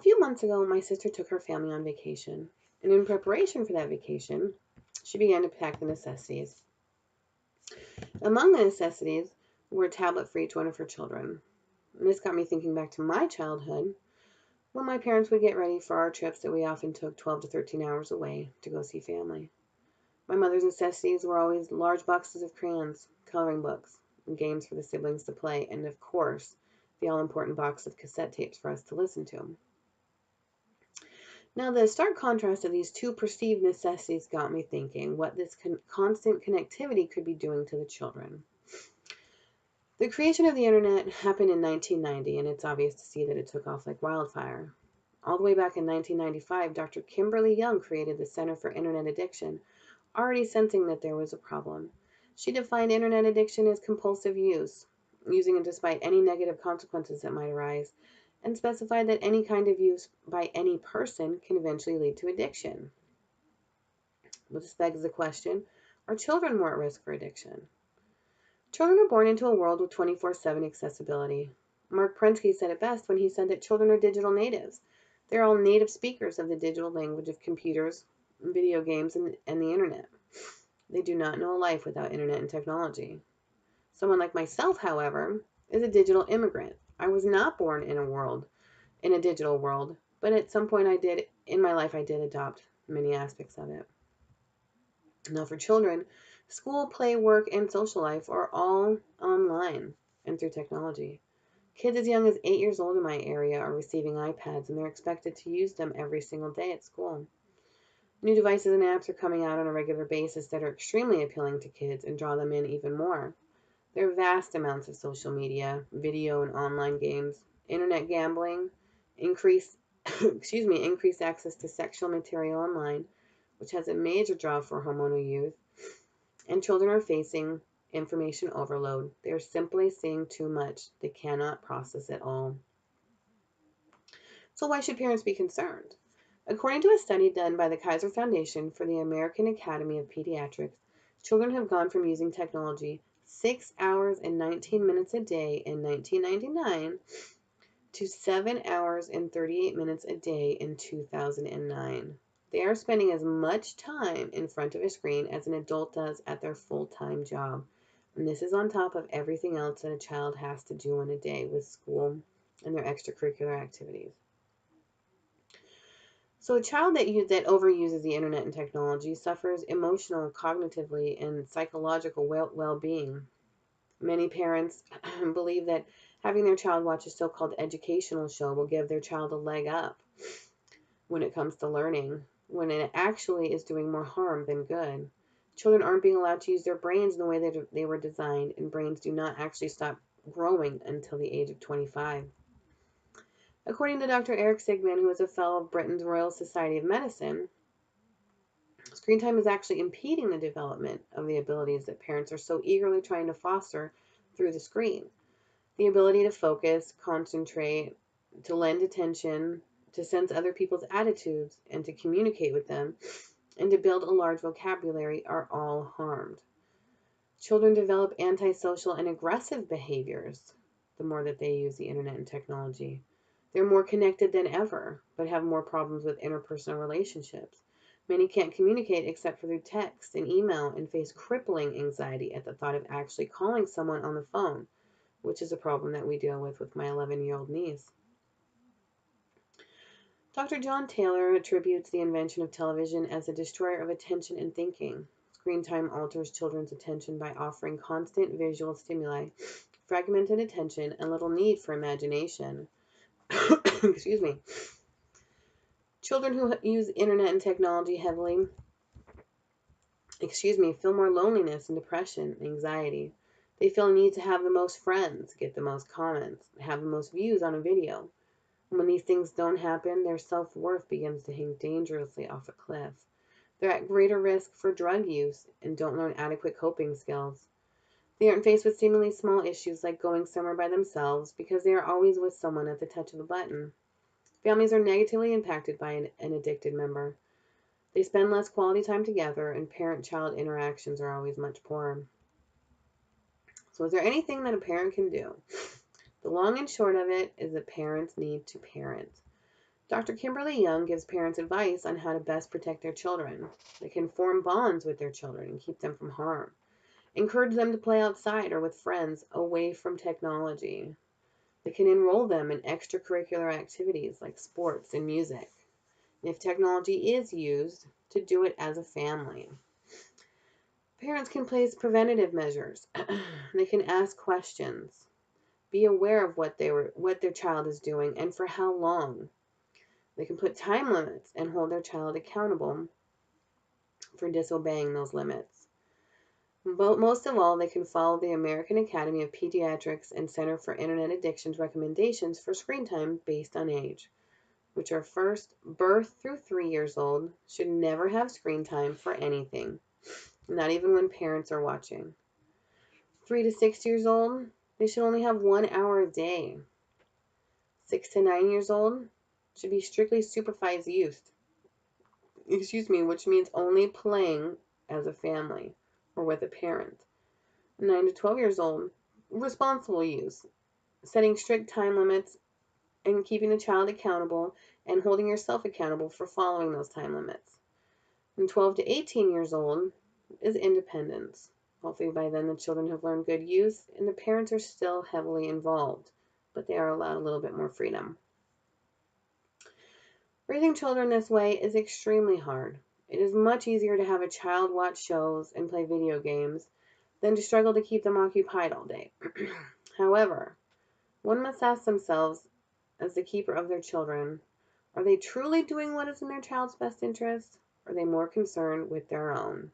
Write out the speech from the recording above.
few months ago, my sister took her family on vacation, and in preparation for that vacation, she began to pack the necessities. Among the necessities were a tablet for each one of her children. And this got me thinking back to my childhood, when my parents would get ready for our trips that we often took 12 to 13 hours away to go see family. My mother's necessities were always large boxes of crayons, coloring books, and games for the siblings to play, and of course, the all-important box of cassette tapes for us to listen to. Now, the stark contrast of these two perceived necessities got me thinking what this constant connectivity could be doing to the children. The creation of the internet happened in 1990, and it's obvious to see that it took off like wildfire. All the way back in 1995, Dr. Kimberly Young created the Center for Internet Addiction, already sensing that there was a problem. She defined internet addiction as compulsive use, using it despite any negative consequences that might arise, and specified that any kind of use by any person can eventually lead to addiction. Well, this begs the question, are children more at risk for addiction? Children are born into a world with 24/7 accessibility. Mark Prensky said it best when he said that children are digital natives. They're all native speakers of the digital language of computers, video games, and the internet. They do not know a life without internet and technology. Someone like myself, however, is a digital immigrant. I was not born in a digital world, but at some point in my life, I did adopt many aspects of it. Now, for children, school, play, work, and social life are all online and through technology. Kids as young as 8 years old in my area are receiving iPads, and they're expected to use them every single day at school. New devices and apps are coming out on a regular basis that are extremely appealing to kids and draw them in even more. There are vast amounts of social media, video, and online games, internet gambling, increased increased access to sexual material online, which has a major draw for hormonal youth, and children are facing information overload. They are simply seeing too much. They cannot process it all. So why should parents be concerned? According to a study done by the Kaiser Foundation for the American Academy of Pediatrics, children have gone from using technology 6 hours and 19 minutes a day in 1999 to 7 hours and 38 minutes a day in 2009. They are spending as much time in front of a screen as an adult does at their full-time job. And this is on top of everything else that a child has to do in a day with school and their extracurricular activities. So a child that overuses the internet and technology suffers emotional, cognitively, and psychological well-being. Many parents believe that having their child watch a so-called educational show will give their child a leg up when it comes to learning, when it actually is doing more harm than good. Children aren't being allowed to use their brains in the way that they were designed, and brains do not actually stop growing until the age of 25. According to Dr. Eric Sigman, who is a fellow of Britain's Royal Society of Medicine, screen time is actually impeding the development of the abilities that parents are so eagerly trying to foster through the screen. The ability to focus, concentrate, to lend attention, to sense other people's attitudes, and to communicate with them, and to build a large vocabulary are all harmed. Children develop antisocial and aggressive behaviors the more that they use the internet and technology. They're more connected than ever, but have more problems with interpersonal relationships. Many can't communicate except for through text and email and face crippling anxiety at the thought of actually calling someone on the phone, which is a problem that we deal with my 11-year-old niece. Dr. John Taylor attributes the invention of television as a destroyer of attention and thinking. Screen time alters children's attention by offering constant visual stimuli, fragmented attention, and little need for imagination. Excuse me. Children who use internet and technology heavily, feel more loneliness and depression and anxiety. They feel a need to have the most friends, get the most comments, have the most views on a video. When these things don't happen, their self-worth begins to hang dangerously off a cliff. They're at greater risk for drug use and don't learn adequate coping skills. They aren't faced with seemingly small issues like going somewhere by themselves because they are always with someone at the touch of a button. Families are negatively impacted by an addicted member. They spend less quality time together, and parent-child interactions are always much poorer. So is there anything that a parent can do? The long and short of it is that parents need to parent. Dr. Kimberly Young gives parents advice on how to best protect their children. They can form bonds with their children and keep them from harm. Encourage them to play outside or with friends away from technology. They can enroll them in extracurricular activities like sports and music. If technology is used, to do it as a family. Parents can place preventative measures. They can ask questions. Be aware of what their child is doing and for how long. They can put time limits and hold their child accountable for disobeying those limits. But most of all, they can follow the American Academy of Pediatrics and Center for Internet Addictions recommendations for screen time based on age, which are first, birth through 3 years old should never have screen time for anything, not even when parents are watching. 3 to 6 years old, they should only have 1 hour a day. 6 to 9 years old should be strictly supervised use, which means only playing as a family or with a parent. 9 to 12 years old, responsible use, setting strict time limits and keeping the child accountable and holding yourself accountable for following those time limits. And 12 to 18 years old is independence. Hopefully by then the children have learned good use and the parents are still heavily involved, but they are allowed a little bit more freedom. Raising children this way is extremely hard. It is much easier to have a child watch shows and play video games than to struggle to keep them occupied all day. However, one must ask themselves, as the keeper of their children, are they truly doing what is in their child's best interest? Or are they more concerned with their own?